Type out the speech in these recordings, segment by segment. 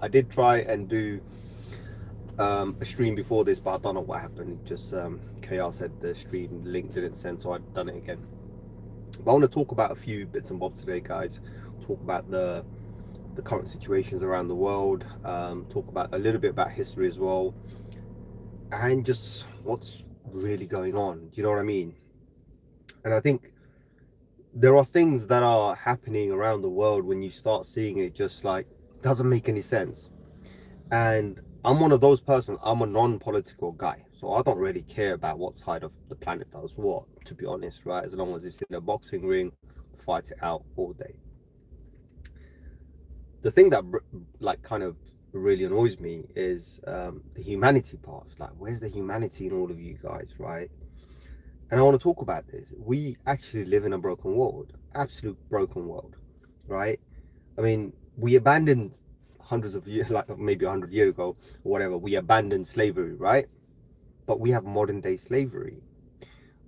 I did try and do a stream before this, but I don't know what happened. Just chaos said the stream link didn't send, so I've done it again. But I want to talk about a few bits and bobs today, guys. Talk about the current situations around the world. Talk about a little bit about history as well, and just what's really going on. Do you know what I mean? And I think there are things that are happening around the world when you start seeing it, just like doesn't make any sense. And I'm one of those persons. I'm a non-political guy, so I don't really care about what side of the planet does what, to be honest, right? As long as it's in a boxing ring, fight it out all day. The thing that like kind of really annoys me is the humanity part. Like, where's the humanity in all of you guys, right? And I want to talk about this. We actually live in a broken world, absolute broken world, right? I mean, we abandoned hundreds of years, like maybe 100 years ago or whatever, we abandoned slavery, right? But we have modern day slavery.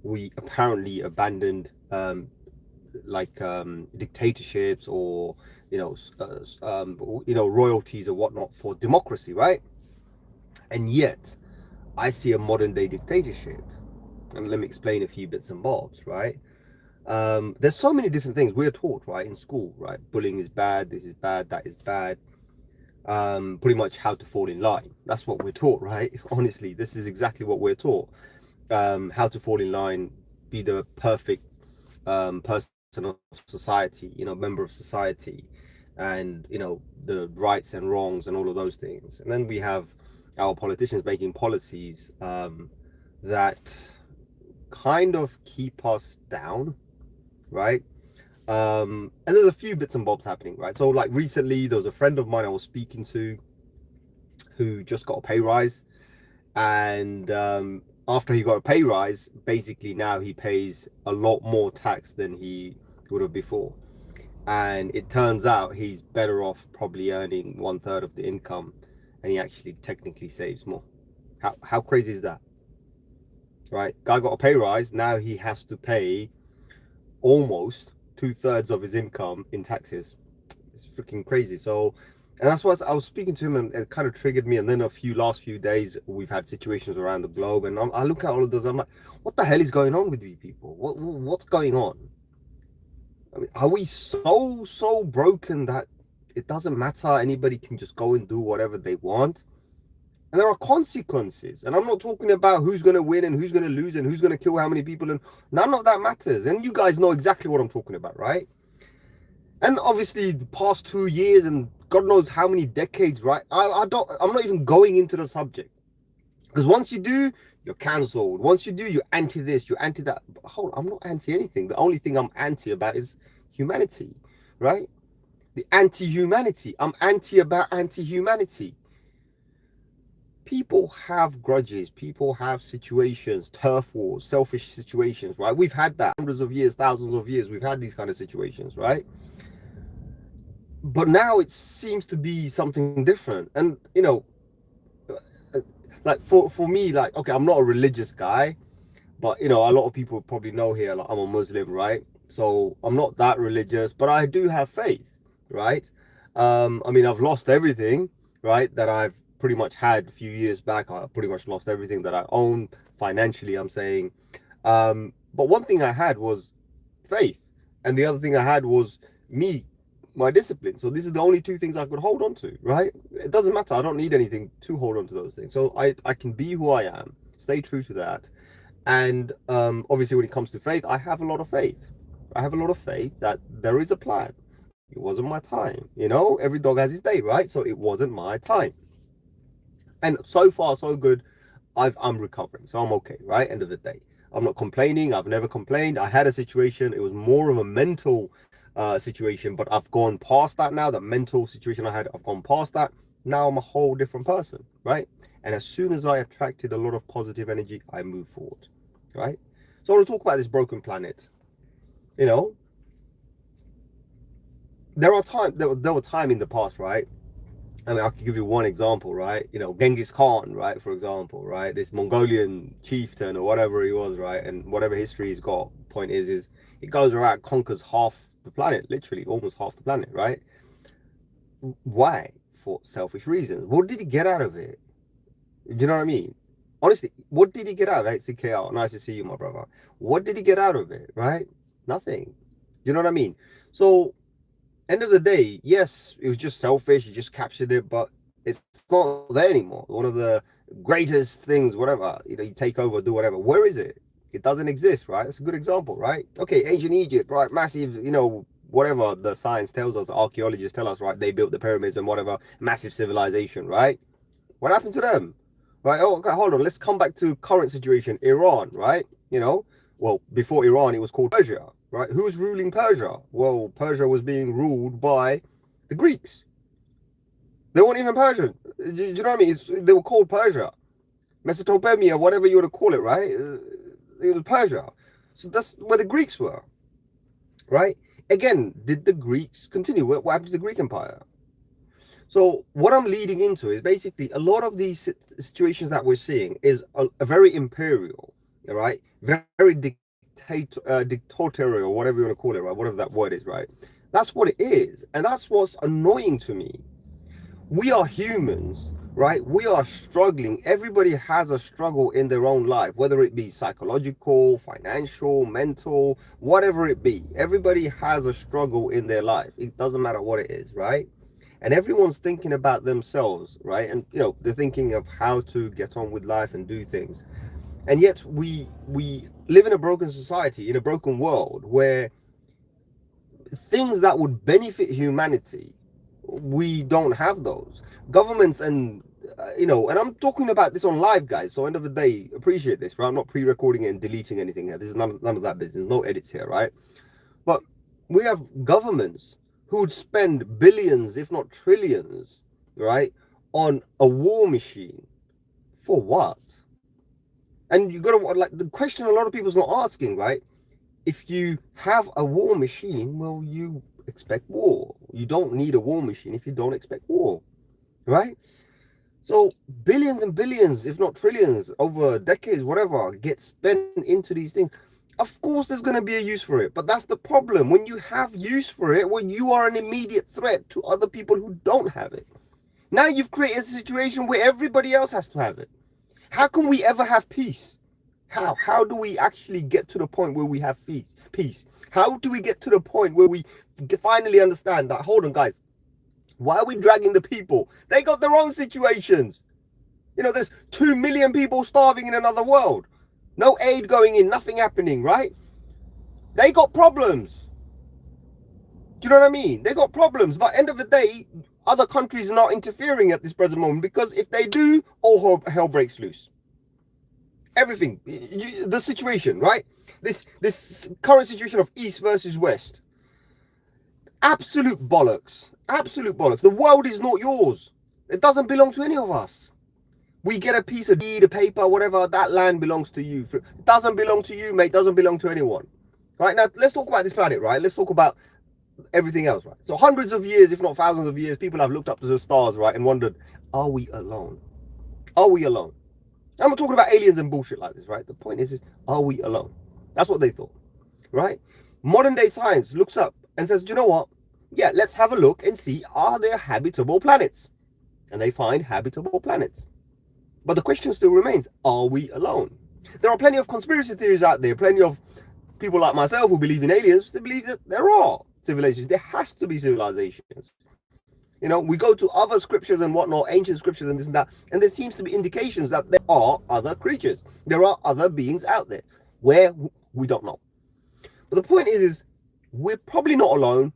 We apparently abandoned dictatorships, or royalties or whatnot for democracy, right? And yet I see a modern day dictatorship. And let me explain a few bits and bobs, right? There's so many different things we're taught, right, in school, right? Bullying is bad, this is bad, that is bad. Pretty much how to fall in line. That's what we're taught, right? Honestly, this is exactly what we're taught. How to fall in line, be the perfect person of society, member of society, and the rights and wrongs and all of those things. And then we have our politicians making policies that kind of keep us down, right? And there's a few bits and bobs happening, right? So like recently there was a friend of mine I was speaking to who just got a pay rise, and after he got a pay rise, basically now he pays a lot more tax than he would have before. And it turns out he's better off probably earning 1/3 of the income, and he actually technically saves more. How crazy is that? Right? Guy got a pay rise, now he has to pay almost 2/3 of his income in taxes. It's freaking crazy. So, and that's what I was speaking to him, and it kind of triggered me. And then last few days we've had situations around the globe, and I look at all of those, I'm like, what the hell is going on with you people? What's going on? I mean, are we so broken that it doesn't matter, anybody can just go and do whatever they want? And there are consequences. And I'm not talking about who's going to win and who's going to lose and who's going to kill how many people, and none of that matters. And you guys know exactly what I'm talking about, right? And obviously the past 2 years and God knows how many decades, right? I'm not even going into the subject, because once you do, you're cancelled. Once you do, you're anti this, you're anti that. But hold on, I'm not anti anything. The only thing I'm anti about is humanity, right? The anti-humanity. I'm anti about anti-humanity. People have grudges, people have situations, turf wars, selfish situations, right? We've had that hundreds of years, thousands of years. We've had these kind of situations, right? But now it seems to be something different. And like for me, like, okay, I'm not a religious guy, but a lot of people probably know here, like, I'm a Muslim, right? So I'm not that religious, but I do have faith, right? I mean, I've lost everything, right, that I've pretty much had a few years back. I pretty much lost everything that I own financially, I'm saying. But one thing I had was faith, and the other thing I had was my discipline. So this is the only two things I could hold on to, right? It doesn't matter, I don't need anything to hold on to those things. So I can be who I am, stay true to that. And obviously when it comes to faith, I have a lot of faith. I have a lot of faith that there is a plan. It wasn't my time, every dog has his day, right? So it wasn't my time. And so far so good. I'm recovering, so I'm okay, right? End of the day, I'm not complaining. I've never complained. I had a situation, it was more of a mental situation, but I've gone past that now. That mental situation I had, I've gone past that. Now I'm a whole different person, right? And as soon as I attracted a lot of positive energy, I move forward, right? So I want to talk about this broken planet. There were time in the past, right? I mean, I could give you one example, right? Genghis Khan, right? For example, right? This Mongolian chieftain or whatever he was, right? And whatever history he's got, point is he goes around, conquers half the planet, literally almost half the planet, right? Why? for selfish reasons. What did he get out of it? Do you know what I mean? Honestly, what did he get out of it? CKR, nice to see you, my brother. What did he get out of it, right? Nothing. Do you know what I mean? So, end of the day, yes, it was just selfish. You just captured it, but it's not there anymore. One of the greatest things, whatever, you take over, do whatever. Where is it? It doesn't exist, right? It's a good example, right? Okay, ancient Egypt, right? Massive, whatever the science tells us, archaeologists tell us, right? They built the pyramids and whatever, massive civilization, right? What happened to them? Right? Oh, okay, hold on. Let's come back to current situation. Iran, right? Well, before Iran, it was called Persia, right? Who's ruling Persia? Well, Persia was being ruled by the Greeks. They weren't even Persian. Do you know what I mean? They were called Persia. Mesopotamia, whatever you want to call it, right? It was Persia. So that's where the Greeks were, right? Again, did the Greeks continue? What happened to the Greek Empire? So what I'm leading into is basically a lot of these situations that we're seeing is a very imperial, right? Very dictatorial, whatever you want to call it, right? Whatever that word is, right? That's what it is. And that's what's annoying to me. We are humans, right? We are struggling. Everybody has a struggle in their own life, whether it be psychological, financial, mental, whatever it be. Everybody has a struggle in their life. It doesn't matter what it is, right? And everyone's thinking about themselves, right? And they're thinking of how to get on with life and do things. And yet we live in a broken society, in a broken world, where things that would benefit humanity, we don't have those. Governments and and I'm talking about this on live, guys, so end of the day, appreciate this, right? I'm not pre-recording it and deleting anything here. This is none of that business, no edits here, right? But we have governments who would spend billions, if not trillions, right, on a war machine. For what? And you gotta, like, the question a lot of people's not asking, right? If you have a war machine, well, you expect war. You don't need a war machine if you don't expect war, right? So billions and billions, if not trillions, over decades, whatever, get spent into these things. Of course, there's going to be a use for it, but that's the problem. When you have use for it, when you are an immediate threat to other people who don't have it, now you've created a situation where everybody else has to have it. How can we ever have peace? How do we actually get to the point where we have peace? How do we get to the point where we finally understand that, hold on, guys, why are we dragging the people? They got their own situations. There's 2 million people starving in another world. No aid going in, nothing happening, right? They got problems. Do you know what I mean? They got problems. But end of the day, other countries are not interfering at this present moment, because if they do, all hell breaks loose. Everything, the situation, right? This current situation of East versus West. Absolute bollocks. Absolute bollocks. The world is not yours. It doesn't belong to any of us. We get a piece of deed, a paper, whatever, that land belongs to you. It doesn't belong to you, mate. It doesn't belong to anyone. Right, now, let's talk about this planet, right? Let's talk about everything else, right? So hundreds of years, if not thousands of years, people have looked up to the stars, right, and wondered, are we alone? Are we alone? I'm not talking about aliens and bullshit like this, right? The point is, are we alone? That's what they thought, right? Modern day science looks up and says, do you know what? Yeah, let's have a look and see, are there habitable planets? And they find habitable planets. But the question still remains, are we alone? There are plenty of conspiracy theories out there, plenty of people like myself who believe in aliens. They believe that there are civilizations. There has to be civilizations. We go to other scriptures and whatnot, ancient scriptures and this and that, and there seems to be indications that there are other creatures. There are other beings out there where we don't know. But the point is we're probably not alone.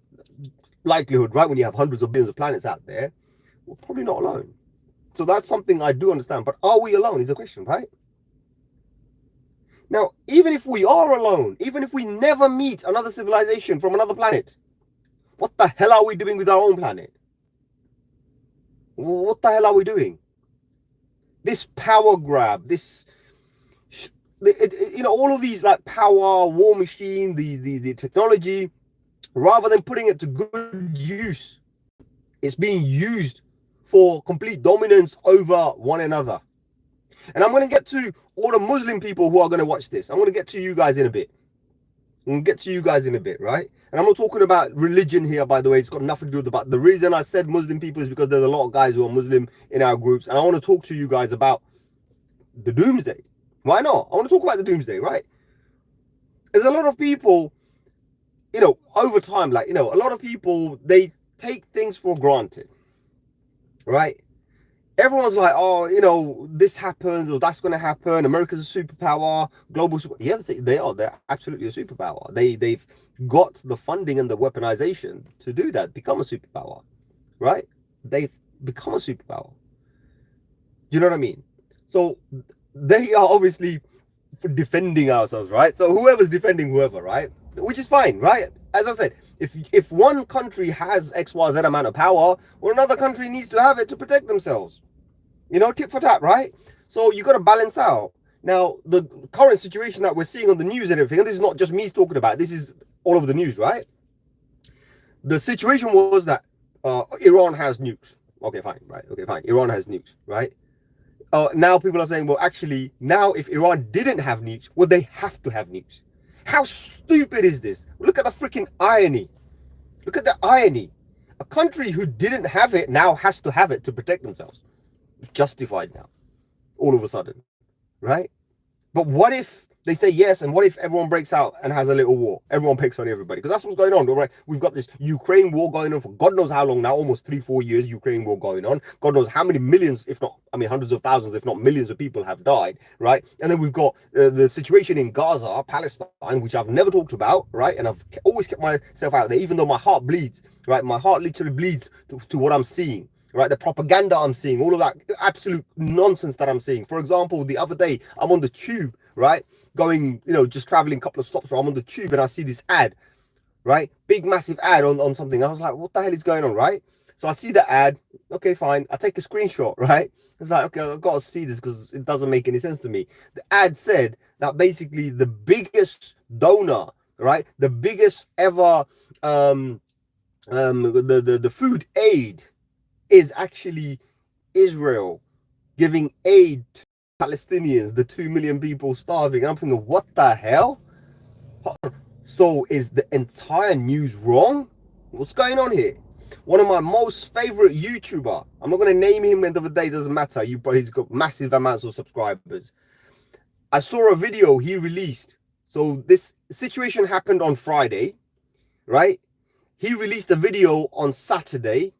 Likelihood, right? When you have hundreds of billions of planets out there, we're probably not alone. So that's something I do understand. But are we alone is the question, right? Now, even if we are alone, even if we never meet another civilization from another planet, what the hell are we doing with our own planet? What the hell are we doing? This power grab, this, all of these, like, power, war machine, the technology, rather than putting it to good use, it's being used for complete dominance over one another. And I'm going to get to all the Muslim people who are going to watch this. I'm going to get to you guys in a bit. We'll get to you guys in a bit, right? And I'm not talking about religion here, by the way. It's got nothing to do with the. But the reason I said Muslim people is because there's a lot of guys who are Muslim in our groups, and I want to talk to you guys about the doomsday. Why not? I want to talk about the doomsday, right? There's a lot of people, over time, a lot of people, they take things for granted, right? Everyone's like, oh, this happens or that's going to happen. America's a superpower, global super. Yeah, they are. They're absolutely a superpower. They've got the funding and the weaponization to do that, become a superpower, right? They've become a superpower. You know what I mean? So they are obviously defending ourselves, right? So whoever's defending whoever, right? Which is fine, right? As I said, if one country has XYZ amount of power, well, another country needs to have it to protect themselves. Tit for tat, right? So you got to balance out. Now, the current situation that we're seeing on the news and everything, and this is not just me talking about, this is all over the news, right? The situation was that Iran has nukes. Okay, fine, right? Okay, fine. Iran has nukes, right? Now people are saying, well, actually, now if Iran didn't have nukes, well, they have to have nukes. How stupid is this? Look at the freaking irony. Look at the irony. A country who didn't have it now has to have it to protect themselves. It's justified now, all of a sudden, right? But what if they say yes, and what if everyone breaks out and has a little war? Everyone picks on everybody, because that's what's going on, right? We've got this Ukraine war going on for God knows how long now, almost 3-4 years, Ukraine war going on. God knows how many millions, if not, hundreds of thousands, if not millions of people have died, right? And then we've got the situation in Gaza, Palestine, which I've never talked about, right? And I've always kept myself out there, even though my heart bleeds, right? My heart literally bleeds to what I'm seeing. Right, the propaganda I'm seeing, all of that absolute nonsense that I'm seeing. For example, the other day, I'm on the tube, right? Going, just traveling a couple of stops, I'm on the tube and I see this ad, right? Big, massive ad on something. I was like, what the hell is going on, right? So I see the ad. Okay, fine. I take a screenshot, right? It's like, okay, I've got to see this because it doesn't make any sense to me. The ad said that basically the biggest donor, right? The biggest ever, the food aid is actually Israel giving aid to Palestinians, the 2 million people starving. And I'm thinking, what the hell? So is the entire news wrong? What's going on here? One of my most favorite YouTuber, I'm not going to name him, end of the day, doesn't matter. He's got massive amounts of subscribers. I saw a video he released. So this situation happened on Friday, right? He released a video on Saturday.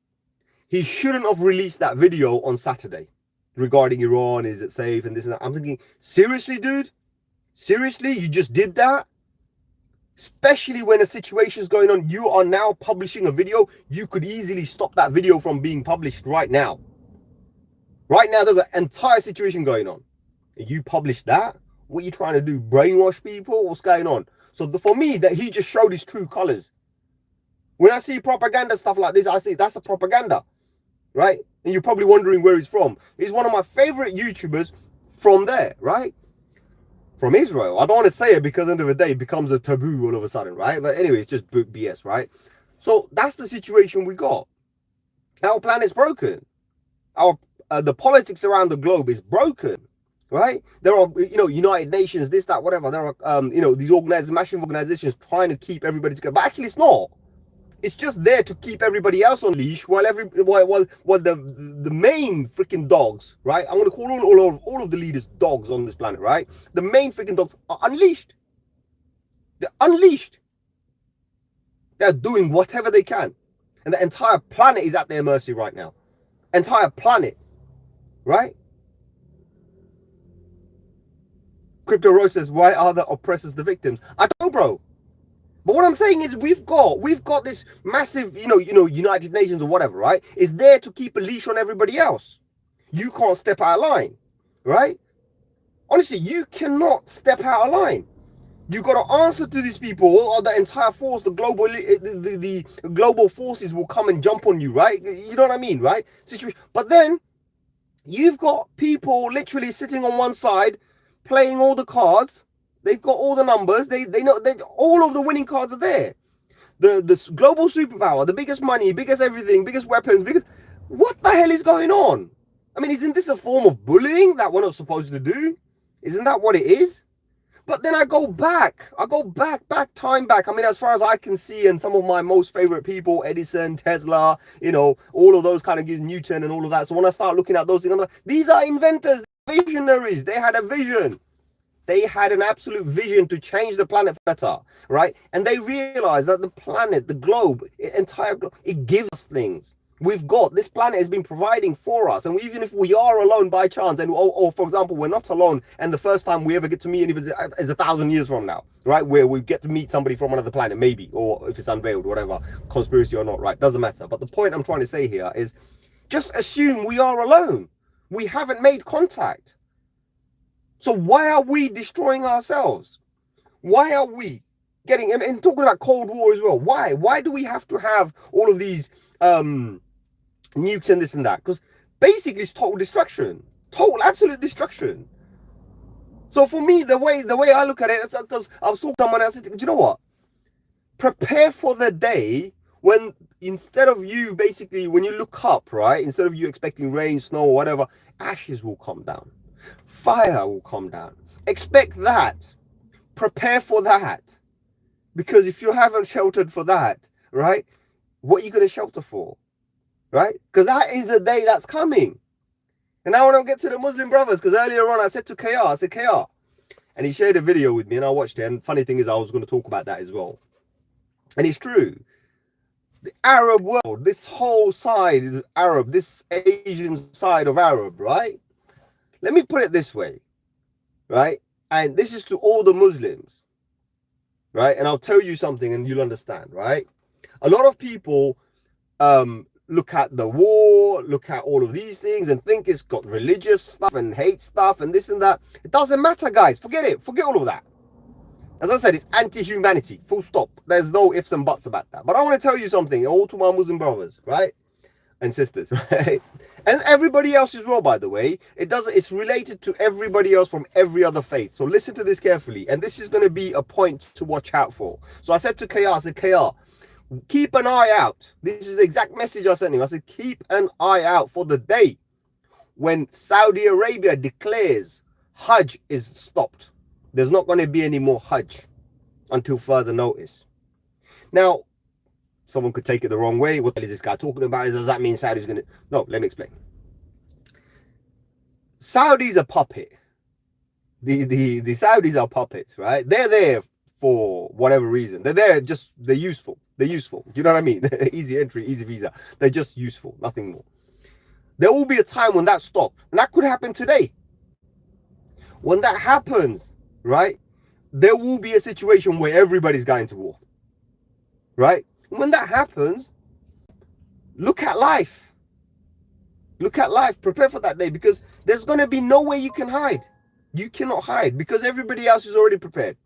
He shouldn't have released that video on Saturday regarding Iran, is it safe and this and that. I'm thinking, seriously, dude? Seriously? You just did that? Especially when a situation is going on, you are now publishing a video. You could easily stop that video from being published right now. Right now, there's an entire situation going on. You publish that? What are you trying to do? Brainwash people? What's going on? So for me, that he just showed his true colors. When I see propaganda stuff like this, I say that's a propaganda. Right? And you're probably wondering where he's from. He's one of my favorite YouTubers from there, right? From Israel. I don't want to say it because at the end of the day, it becomes a taboo all of a sudden, right? But anyway, it's just BS, right? So that's the situation we got. Our planet's broken. The politics around the globe is broken, right? There are, United Nations, this, that, whatever. There are, these massive organizations trying to keep everybody together. But actually, it's not. It's just there to keep everybody else on leash while the main freaking dogs, right? I'm gonna call all of the leaders dogs on this planet, right? The main freaking dogs are unleashed. They're unleashed. They're doing whatever they can, and the entire planet is at their mercy right now. Entire planet, right? Crypto Rose says, "Why are the oppressors the victims?" I don't know, bro. But what I'm saying is we've got this massive, United Nations or whatever, right? It's there to keep a leash on everybody else. You can't step out of line, right? Honestly, you cannot step out of line. You got to answer to these people, or the entire force, the global forces will come and jump on you, right? You know what I mean, right? But then you've got people literally sitting on one side, playing all the cards. They've got all the numbers. They know all of the winning cards are there. The global superpower, the biggest money, biggest everything, biggest weapons, what the hell is going on? I mean, isn't this a form of bullying that we're not supposed to do? Isn't that what it is? But then I go back, time back. I mean, as far as I can see, and some of my most favorite people, Edison, Tesla, you know, all of those kind of use Newton and all of that. So when I start looking at those things, I'm like, these are inventors, visionaries. They had a vision. They had an absolute vision to change the planet for better, right? And they realized that the planet, the globe, entire globe, it gives us things. We've got, this planet has been providing for us. And even if we are alone by chance, and or for example, we're not alone, and the first time we ever get to meet anybody is 1,000 years from now, right? Where we get to meet somebody from another planet, maybe, or if it's unveiled, whatever, conspiracy or not, right? Doesn't matter. But the point I'm trying to say here is just assume we are alone. We haven't made contact. So why are we destroying ourselves? Why are we getting, and talking about Cold War as well, why? Why do we have to have all of these nukes and this and that? Because basically it's total destruction, total absolute destruction. So for me, the way I look at it, it's because I was talking to someone else, I said, do you know what? Prepare for the day when instead of you basically, when you look up, right, instead of you expecting rain, snow, or whatever, ashes will come down, fire will come down. Expect that. Prepare for that. Because if you haven't sheltered for that, right, what are you going to shelter for? Right? Because that is a day that's coming. And now when I get to the Muslim brothers, because earlier on I said to KR, I said, KR, and he shared a video with me and I watched it. And funny thing is, I was going to talk about that as well. And it's true. The Arab world, this whole side is Arab, this Asian side of Arab, right? Let me put it this way, right? And this is to all the Muslims, right? And I'll tell you something and you'll understand, right? A lot of people look at the war, look at all of these things and think it's got religious stuff and hate stuff and this and that. It doesn't matter, guys. Forget it. Forget all of that. As I said, it's anti-humanity. Full stop. There's no ifs and buts about that. But I want to tell you something, all to my Muslim brothers, right? And sisters, right? And everybody else as well, by the way. It's related to everybody else from every other faith. So listen to this carefully. And this is going to be a point to watch out for. So I said to KR, I said, KR, keep an eye out. This is the exact message I sent him. I said, keep an eye out for the day when Saudi Arabia declares Hajj is stopped. There's not going to be any more Hajj until further notice. Now, someone could take it the wrong way. What is this guy talking about? Does that mean Saudi's going to... No, let me explain. Saudi's a puppet. The Saudis are puppets, right? They're there for whatever reason. They're there just... They're useful. They're useful. Do you know what I mean? Easy entry, easy visa. They're just useful. Nothing more. There will be a time when that stops. And that could happen today. When that happens, right? There will be a situation where everybody's going to war. Right? When that happens, look at life. Look at life. Prepare for that day because there's going to be no way you can hide. You cannot hide because everybody else is already prepared.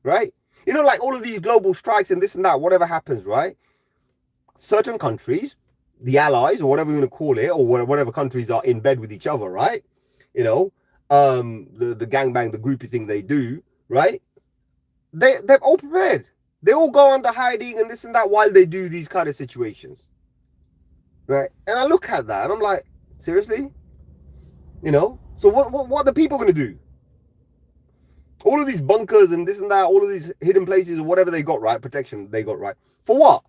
Right? You know, like all of these global strikes and this and that, whatever happens, right? Certain countries, the allies or whatever you want to call it, or whatever countries are in bed with each other, right? You know, the gangbang, the groupie thing they do, right? They're all prepared. They all go under hiding and this and that while they do these kind of situations. Right? And I look at that and I'm like, seriously? You know? So what are the people going to do? All of these bunkers and this and that, all of these hidden places or whatever they got, right? Protection they got, right? For what?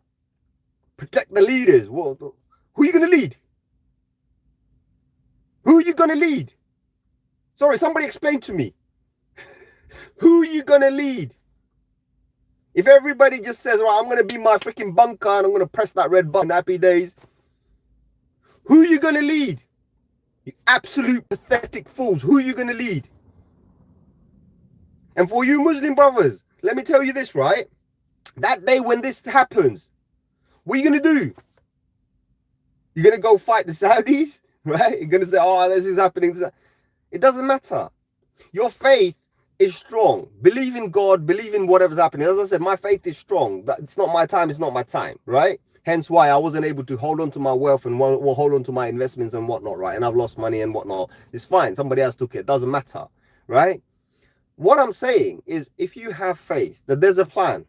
Protect the leaders. Who are you going to lead? Who are you going to lead? Sorry, somebody explain to me. Who are you going to lead? If everybody just says, well, I'm going to be my freaking bunker and I'm going to press that red button, happy days. Who are you going to lead? You absolute pathetic fools. Who are you going to lead? And for you Muslim brothers, let me tell you this, right? That day when this happens, what are you going to do? You're going to go fight the Saudis, right? You're going to say, oh, this is happening. It doesn't matter. Your faith is strong. Believe in God, believe in whatever's happening. As I said, my faith is strong. It's not my time, it's not my time, right? Hence why I wasn't able to hold on to my wealth and hold on to my investments and whatnot, right? And I've lost money and whatnot. It's fine. Somebody else took it. Doesn't matter, right? What I'm saying is if you have faith that there's a plan,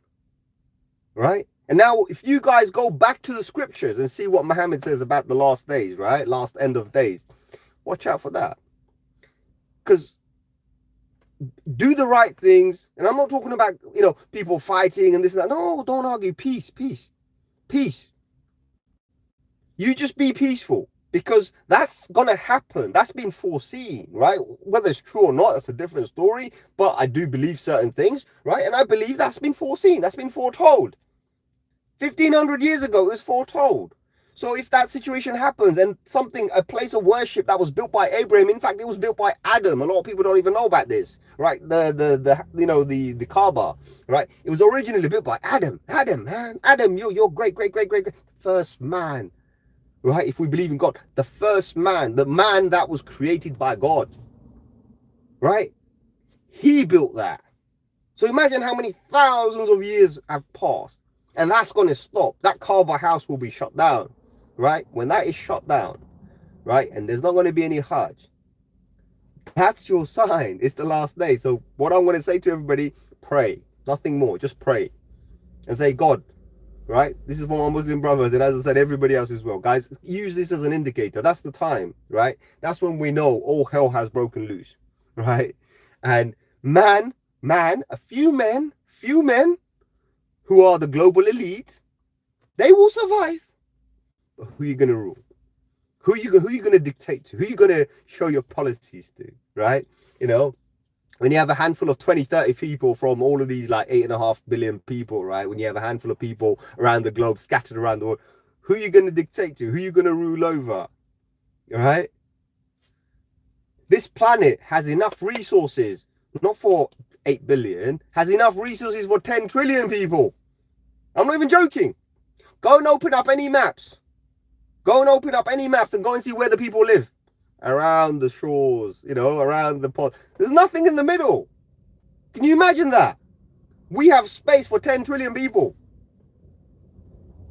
right? And now if you guys go back to the scriptures and see what Muhammad says about the last days, right? Last end of days, watch out for that. Because do the right things. And I'm not talking about, people fighting and this and that. No, don't argue. Peace, peace, peace. You just be peaceful, because that's gonna happen. That's been foreseen, right? Whether it's true or not, that's a different story. But I do believe certain things, right? And I believe that's been foreseen. That's been foretold. 1,500 years ago, it was foretold. So if that situation happens, and a place of worship that was built by Abraham, in fact, it was built by Adam. A lot of people don't even know about this, right? The Kaaba, right? It was originally built by Adam. Adam, man, Adam, you're great, first man, right? If we believe in God, the first man, the man that was created by God, right? He built that. So imagine how many thousands of years have passed, and that's going to stop. That Kaaba house will be shut down. Right? When that is shut down, right? And there's not going to be any Hajj. That's your sign. It's the last day. So what I'm going to say to everybody, pray. Nothing more. Just pray. And say, God, right? This is for my Muslim brothers. And as I said, everybody else as well. Guys, use this as an indicator. That's the time, right? That's when we know all hell has broken loose, right? And a few men who are the global elite, they will survive. Who are you going to rule? Who are you going to dictate to? Who are you going to show your policies to, right? When you have a handful of 20, 30 people from all of these like 8.5 billion people, right? When you have a handful of people around the globe, scattered around the world, who are you going to dictate to? Who are you going to rule over, all right? This planet has enough resources, not for 8 billion, has enough resources for 10 trillion people. I'm not even joking. Go and open up any maps. Go and open up any maps and go and see where the people live. Around the shores, around the pond. There's nothing in the middle. Can you imagine that? We have space for 10 trillion people.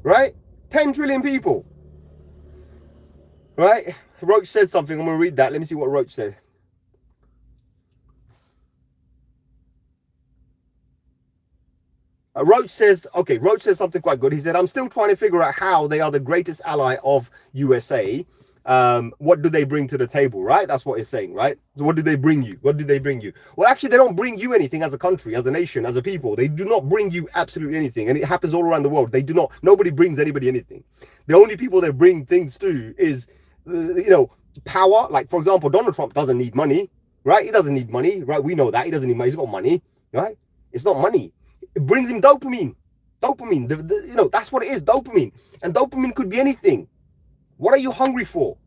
Right? 10 trillion people. Right? Roach said something. I'm going to read that. Let me see what Roach said. Roach says something quite good. He said, I'm still trying to figure out how they are the greatest ally of USA. What do they bring to the table, right? That's what he's saying, right? So what do they bring you? Well, actually, they don't bring you anything as a country, as a nation, as a people. They do not bring you absolutely anything. And it happens all around the world. Nobody brings anybody anything. The only people they bring things to is, power. Like, for example, Donald Trump doesn't need money, right? He doesn't need money, right? We know that. He doesn't need money. He's got money, right? It's not money. It brings him dopamine. That's what it is, dopamine. And dopamine could be anything. What are you hungry for?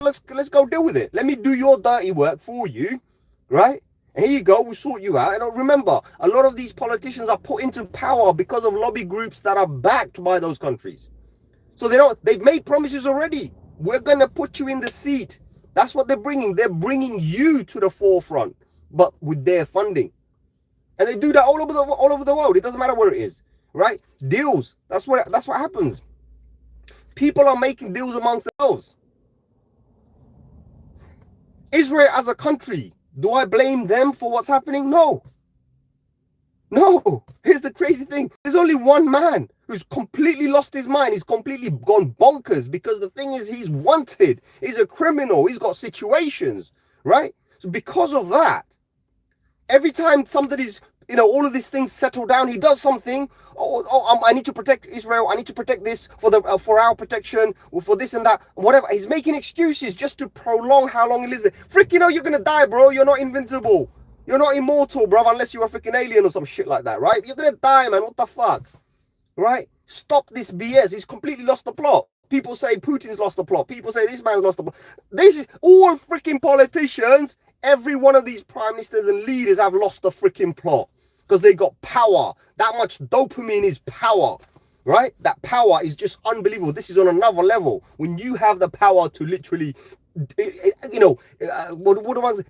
Let's go deal with it. Let me do your dirty work for you, right? And here you go, we'll sort you out. And remember, a lot of these politicians are put into power because of lobby groups that are backed by those countries. So they've made promises already. We're going to put you in the seat. That's what they're bringing. They're bringing you to the forefront, but with their funding. And they do that all over the world. It doesn't matter where it is, right? Deals. That's what happens. People are making deals amongst themselves. Israel as a country, do I blame them for what's happening? No. Here's the crazy thing. There's only one man who's completely lost his mind. He's completely gone bonkers, because the thing is, he's wanted. He's a criminal. He's got situations, right? So because of that, every time somebody's, all of these things settle down, he does something. I need to protect Israel. I need to protect this for our protection, or for this and that, whatever. He's making excuses just to prolong how long he lives there. Freaking you're gonna die, bro. You're not invincible. You're not immortal, bro, unless you're a freaking alien or some shit like that, right? You're gonna die, man. What the fuck, right? Stop this BS. He's completely lost the plot. People say Putin's lost the plot. People say this man's lost the plot. This is all freaking politicians. Every one of these prime ministers and leaders have lost the freaking plot, because they got power. That much dopamine is power, right? That power is just unbelievable. This is on another level. When you have the power to literally,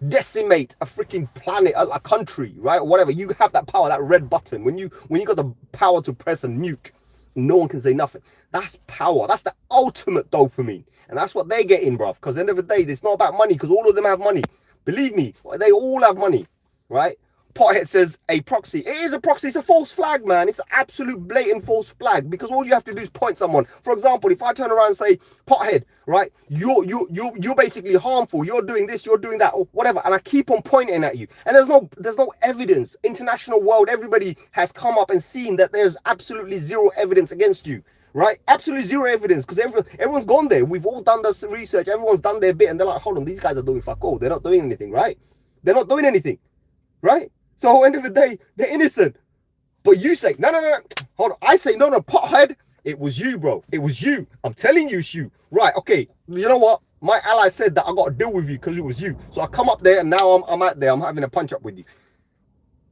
decimate a freaking planet, a country, right? Whatever. You have that power, that red button. When you got the power to press a nuke, no one can say nothing. That's power. That's the ultimate dopamine. And that's what they get in, bruv. Because at the end of the day, it's not about money, because all of them have money. Believe me, they all have money, right? Pothead says a proxy. It is a proxy. It's a false flag, man. It's an absolute blatant false flag, because all you have to do is point someone. For example, if I turn around and say, Pothead, right, you're basically harmful. You're doing this, you're doing that, or whatever, and I keep on pointing at you, and there's no evidence. International world, everybody has come up and seen that there's absolutely zero evidence against you. Right? Absolutely zero evidence, because everyone's gone there. We've all done the research. Everyone's done their bit, and they're like, hold on, these guys are doing fuck all. They're not doing anything, right? They're not doing anything, right? So at the end of the day, they're innocent. But you say, no, hold on. I say, no, Pothead, it was you, bro. It was you. I'm telling you, it's you. Right, okay. You know what? My ally said that I got to deal with you because it was you. So I come up there, and now I'm out there. I'm having a punch up with you.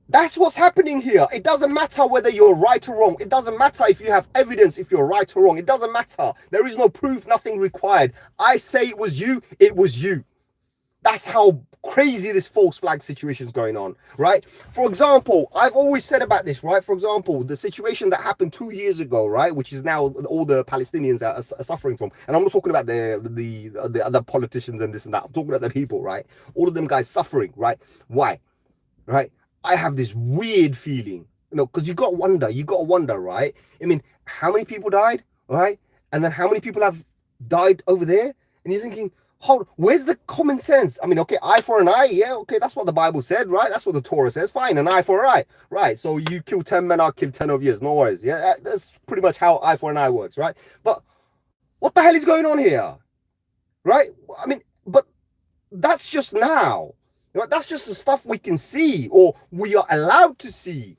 That's what's happening here. It doesn't matter whether you're right or wrong. It doesn't matter if you have evidence, if you're right or wrong. It doesn't matter. There is no proof, nothing required. I say it was you, it was you. That's how crazy this false flag situation is going on, right? For example, I've always said about this, right? For example, the situation that happened 2 years ago, right? Which is now all the Palestinians are suffering from. And I'm not talking about the other politicians and this and that. I'm talking about the people, right? All of them guys suffering, right? Why? Right? I have this weird feeling, because you got to wonder, right? I mean, how many people died, right? And then how many people have died over there? And you're thinking, hold, where's the common sense? I mean, okay, eye for an eye, yeah, okay, that's what the Bible said, right? That's what the Torah says, fine, an eye for an eye, right? So you kill 10 men, I'll kill 10 of yours, no worries, yeah? That's pretty much how eye for an eye works, right? But what the hell is going on here, right? I mean, but that's just now. That's just the stuff we can see, or we are allowed to see.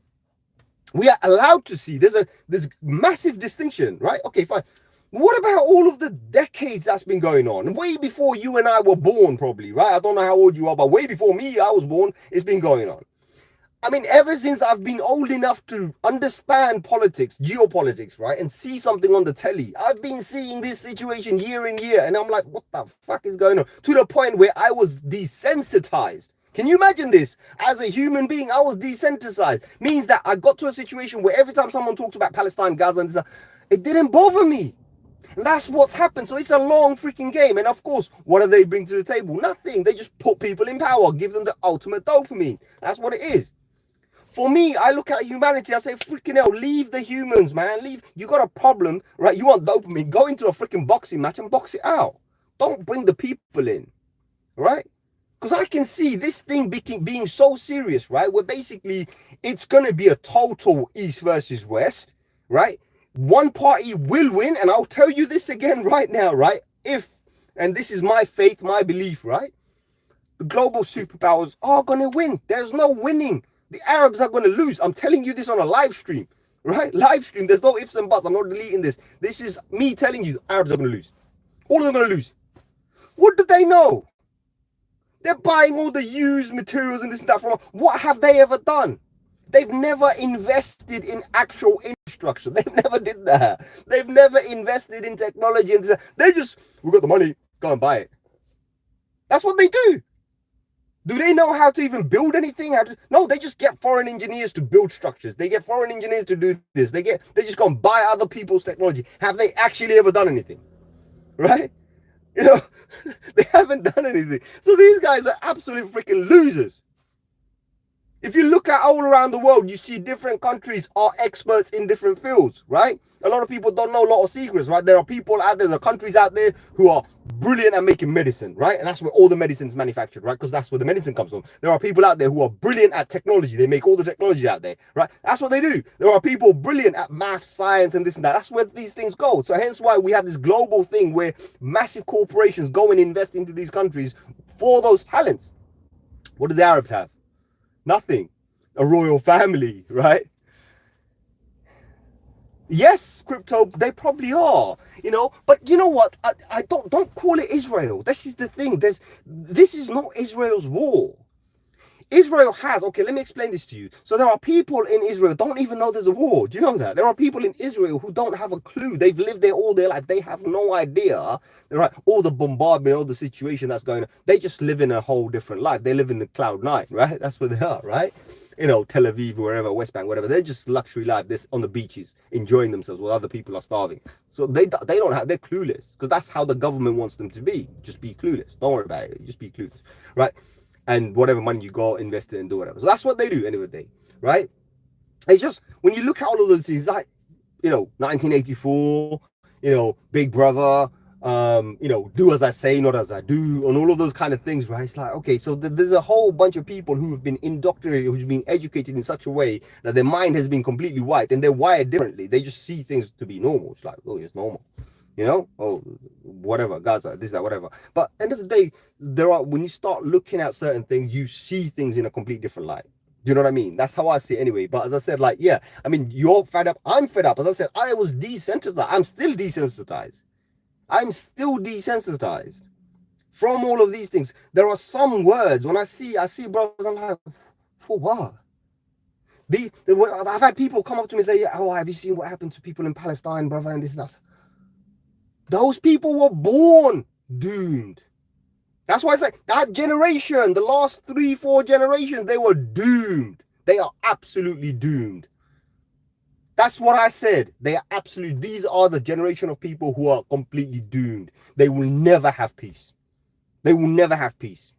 We are allowed to see. There's massive distinction, right? Okay, fine. What about all of the decades that's been going on? Way before you and I were born, probably, right? I don't know how old you are, but way before me, I was born, it's been going on. I mean, ever since I've been old enough to understand politics, geopolitics, right, and see something on the telly, I've been seeing this situation year in year, and I'm like, what the fuck is going on? To the point where I was desensitized. Can you imagine this? As a human being, I was desensitized. Means that I got to a situation where every time someone talked about Palestine, Gaza, and this, it didn't bother me. And that's what's happened. So it's a long freaking game. And of course, what do they bring to the table? Nothing. They just put people in power, give them the ultimate dopamine. That's what it is. For me, I look at humanity, I say, freaking hell, leave the humans, man. Leave. You got a problem, right? You want dopamine, go into a freaking boxing match and box it out. Don't bring the people in, right? Because I can see this thing being so serious, right? Where basically it's going to be a total East versus West, right? One party will win, and I'll tell you this again right now, right? And this is my faith, my belief, right? The global superpowers are going to win. There's no winning. The Arabs are going to lose. I'm telling you this on a live stream, right? Live stream. There's no ifs and buts. I'm not deleting this. This is me telling you the Arabs are going to lose. All of them are going to lose. What do they know? They're buying all the used materials and this and that from. What have they ever done? They've never invested in actual infrastructure. They've never did that. They've never invested in technology. And they just, we got the money, go and buy it. That's what they do. Do they know how to even build anything? No, they just get foreign engineers to build structures. They get foreign engineers to do this. They just go and buy other people's technology. Have they actually ever done anything? Right? They haven't done anything. So these guys are absolute freaking losers. If you look at all around the world, you see different countries are experts in different fields, right? A lot of people don't know a lot of secrets, right? There are people out there, there are countries out there who are brilliant at making medicine, right? And that's where all the medicine's manufactured, right? Because that's where the medicine comes from. There are people out there who are brilliant at technology. They make all the technology out there, right? That's what they do. There are people brilliant at math, science, and this and that. That's where these things go. So hence why we have this global thing where massive corporations go and invest into these countries for those talents. What do the Arabs have? Nothing. A royal family, right? Yes, crypto, they probably are, but you know what? I don't call it Israel. This is the thing. This is not Israel's war. Israel has, okay, let me explain this to you. So there are people in Israel don't even know there's a war. Do you know that? There are people in Israel who don't have a clue. They've lived there all their life. They have no idea, right? All the bombardment, all the situation that's going on. They just live in a whole different life. They live in the cloud nine, right? That's where they are, right? Tel Aviv, wherever, West Bank, whatever. They're just luxury life. They're on the beaches, enjoying themselves while other people are starving. So they're clueless, because that's how the government wants them to be. Just be clueless. Don't worry about it. Just be clueless, right? and whatever money you got, invest it and do whatever. So that's what they do, end of the day, right? It's just when you look at all of those things, like 1984, Big Brother, do as I say, not as I do, and all of those kind of things, right? It's like, okay, so there's a whole bunch of people who have been indoctrinated, who've been educated in such a way that their mind has been completely wiped, and they're wired differently. They just see things to be normal. It's like, oh, it's normal. Oh, whatever, Gaza, this, that, whatever. But end of the day, when you start looking at certain things, you see things in a complete different light. Do you know what I mean? That's how I see it anyway. But as I said, like, yeah, I mean, you're fed up. I'm fed up. As I said, I was desensitized. I'm still desensitized. I'm still desensitized from all of these things. There are some words when I see brothers, I'm like, for what? I've had people come up to me and say, oh, have you seen what happened to people in Palestine, brother, and this and that? Those people were born doomed. That's why I say that generation, the last 3-4 generations, they were doomed. They are absolutely doomed. That's what I said. They are absolutely, these are the generation of people who are completely doomed. They will never have peace. They will never have peace.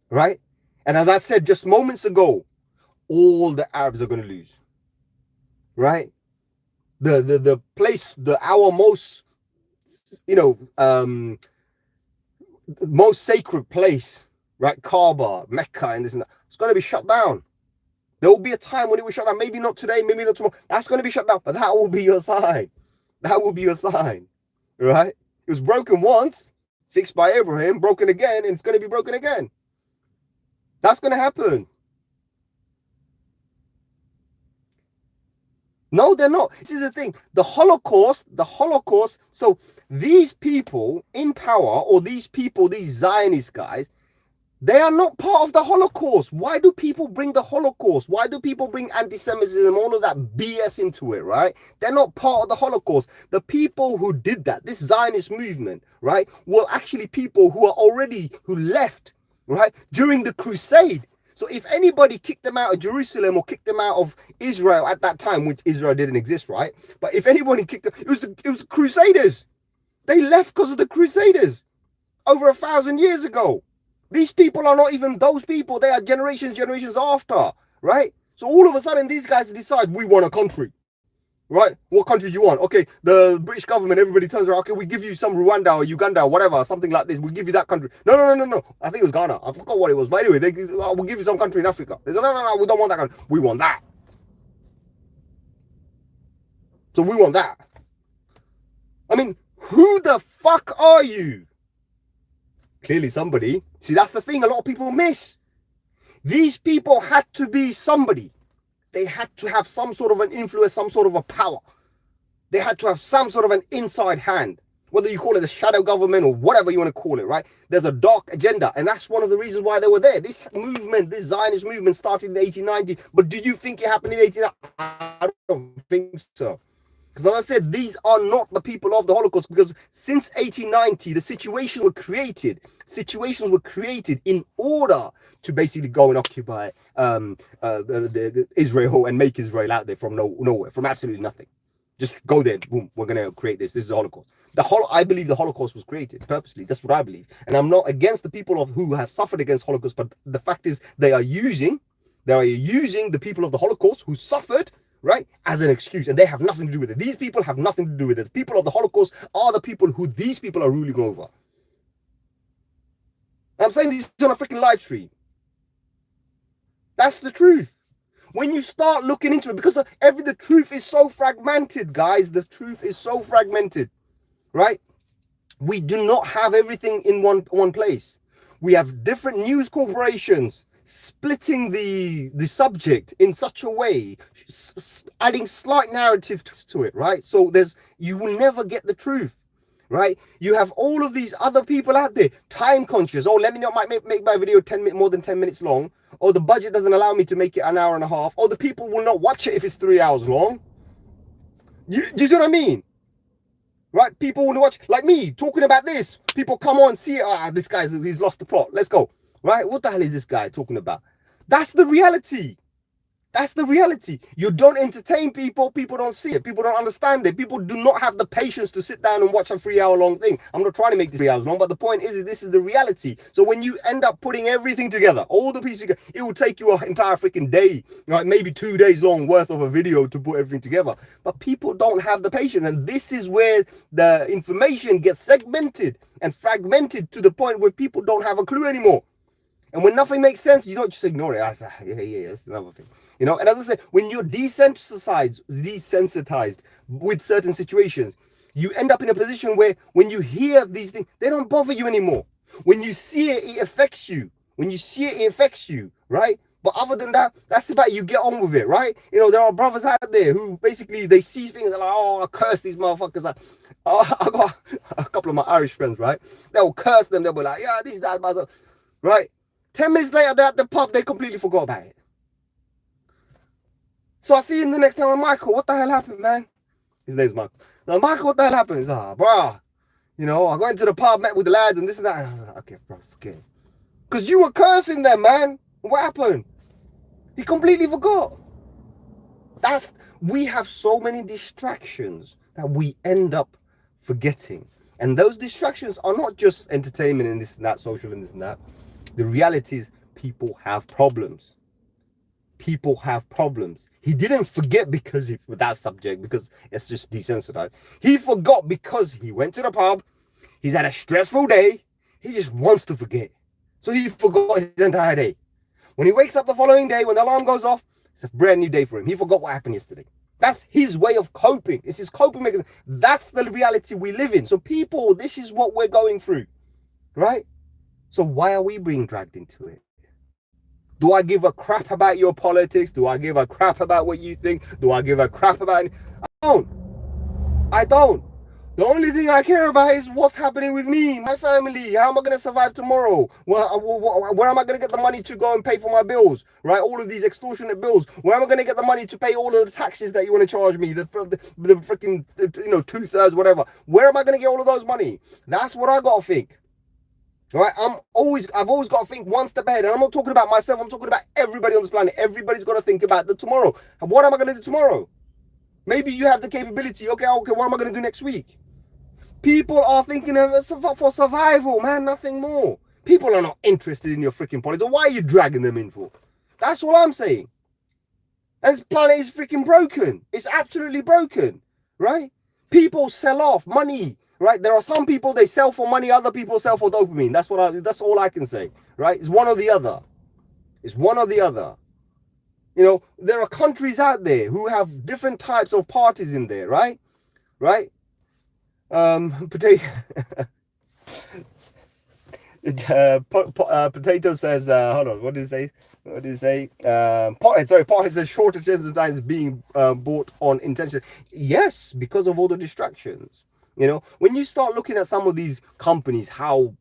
Right? And as I said just moments ago, all the Arabs are going to lose. Right? The place, our most, most sacred place, right? Kaaba, Mecca, and this and that. It's going to be shut down. There will be a time when it will shut down. Maybe not today, maybe not tomorrow. That's going to be shut down. But that will be your sign. That will be your sign. Right? It was broken once, fixed by Abraham, broken again, and it's going to be broken again. That's going to happen. No, they're not. This is the thing. The Holocaust, so these people in power, or these people, these Zionist guys, they are not part of the Holocaust. Why do people bring the Holocaust? Why do people bring anti-Semitism, all of that BS into it, right? They're not part of the Holocaust. The people who did that, this Zionist movement, right, were actually people who left, right, during the Crusade. So if anybody kicked them out of Jerusalem or kicked them out of Israel at that time, which Israel didn't exist, right? But if anybody kicked them, it was Crusaders. They left because of the Crusaders over 1,000 years ago. These people are not even those people. They are generations after, right? So all of a sudden, these guys decide, we want a country, right? What country do you want? Okay, the British government, everybody turns around, okay, we give you some Rwanda or Uganda or whatever, something like this. We'll give you that country. No. I think it was Ghana. I forgot what it was. But anyway, we'll give you some country in Africa. They say, no, we don't want that country. We want that. So we want that. I mean, who the fuck are you? Clearly somebody. See, that's the thing a lot of people miss. These people had to be somebody. They had to have some sort of an influence, some sort of a power. They had to have some sort of an inside hand. Whether you call it a shadow government or whatever you want to call it, right? There's a dark agenda. And that's one of the reasons why they were there. This movement, this Zionist movement started in 1890. But do you think it happened in 1890? I don't think so. Because as I said, these are not the people of the Holocaust, because since 1890, the situations were created in order to basically go and occupy Israel and make Israel out there from nowhere, from absolutely nothing. Just go there, boom, we're going to create this. This is the Holocaust. I believe the Holocaust was created purposely. That's what I believe. And I'm not against the people who have suffered against Holocaust, but the fact is they are using the people of the Holocaust who suffered, right, as an excuse, and they have nothing to do with it. These people have nothing to do with it. The people of the Holocaust are the people who these people are ruling over. I'm saying this on a freaking live stream. That's the truth. When you start looking into it, because the truth is so fragmented, guys. The truth is so fragmented, right? We do not have everything in one place. We have different news corporations splitting the subject in such a way, adding slight narrative to it, right? So you will never get the truth, right? You have all of these other people out there, time conscious. Oh, let me not make my video more than 10 minutes long. Or the budget doesn't allow me to make it an hour and a half. Or the people will not watch it if it's 3 hours long. Do you see what I mean? Right? People will watch, like me, talking about this. People come on, see it. This guy's, he's lost the plot. Let's go. Right? What the hell is this guy talking about? That's the reality. That's the reality. You don't entertain people. People don't see it. People don't understand it. People do not have the patience to sit down and watch a 3 hour long thing. I'm not trying to make this 3 hours long, but the point is this is the reality. So when you end up putting everything together, all the pieces together, it will take you an entire freaking day, right? Maybe 2 days long worth of a video to put everything together. But people don't have the patience. And this is where the information gets segmented and fragmented to the point where people don't have a clue anymore. And when nothing makes sense, you don't just ignore it. I say, yeah, that's another thing. You know, and as I said, when you're desensitized with certain situations, you end up in a position where when you hear these things, they don't bother you anymore. When you see it, it affects you. When you see it, it affects you, right? But other than that, that's about you get on with it, right? You know, there are brothers out there who basically, they see things and like, oh, I curse these motherfuckers. Like, oh, I got a couple of my Irish friends, right? They'll curse them. They'll be like, yeah, these, that, right? 10 minutes later, they're at the pub, they completely forgot about it. So I see him the next time. I'm Michael, what the hell happened, man? His name's Michael. Now, Michael, what the hell happened? He's like, bro, you know, I got into the pub, met with the lads and this and that. I was like, okay, bro, forget it. Because you were cursing them, man. What happened? He completely forgot. We have so many distractions that we end up forgetting. And those distractions are not just entertainment and this and that, social and this and that. The reality is people have problems. People have problems. He didn't forget because with that subject, because it's just desensitized. He forgot because he went to the pub. He's had a stressful day. He just wants to forget. So he forgot his entire day. When he wakes up the following day, when the alarm goes off, it's a brand new day for him. He forgot what happened yesterday. That's his way of coping. It's his coping mechanism. That's the reality we live in. So people, this is what we're going through, right? So why are we being dragged into it? Do I give a crap about your politics? Do I give a crap about what you think? Do I give a crap about... I don't. The only thing I care about is what's happening with me, my family. How am I going to survive tomorrow? Where am I going to get the money to go and pay for my bills? Right? All of these extortionate bills. Where am I going to get the money to pay all of the taxes that you want to charge me? The freaking, 2/3, whatever. Where am I going to get all of those money? That's what I got to think. Right? I've always got to think one step ahead. And I'm not talking about myself. I'm talking about everybody on this planet. Everybody's got to think about the tomorrow. And what am I going to do tomorrow? Maybe you have the capability. Okay, what am I going to do next week? People are thinking of it for survival, man, nothing more. People are not interested in your freaking politics. Why are you dragging them in for? That's all I'm saying. And this planet is freaking broken. It's absolutely broken, right? People sell off money. Right, there are some people they sell for money, other people sell for dopamine. That's all I can say. Right, it's one or the other. It's one or the other. You know, there are countries out there who have different types of parties in there. Right. Potato says. Hold on. What did he say? Pothead says shorter chances of times being bought on intention. Yes, because of all the distractions. You know, when you start looking at some of these companies, how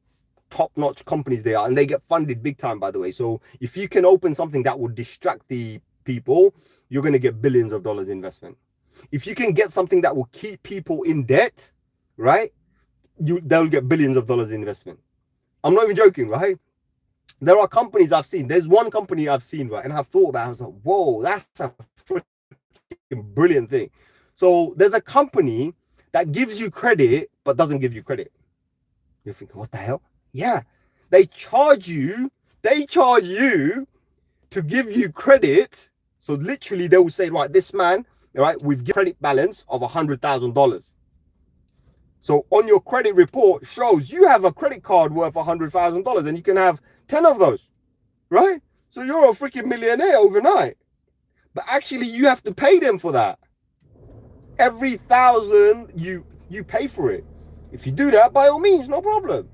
top-notch companies they are, and they get funded big time, by the way. So if you can open something that will distract the people, you're going to get billions of dollars investment. If you can get something that will keep people in debt, right, they'll get billions of dollars investment. I'm not even joking, right? There are companies I've seen. There's one company I've seen, right, and I've thought about it. I was like, whoa, that's a freaking brilliant thing. So there's a company that gives you credit, but doesn't give you credit. You're thinking, what the hell? Yeah. They charge you to give you credit. So literally they will say, right, this man, right, we've given credit balance of $100,000. So on your credit report shows you have a credit card worth $100,000 and you can have 10 of those, right? So you're a freaking millionaire overnight. But actually you have to pay them for that. Every 1,000 you pay for it. If you do that, by all means, no problem.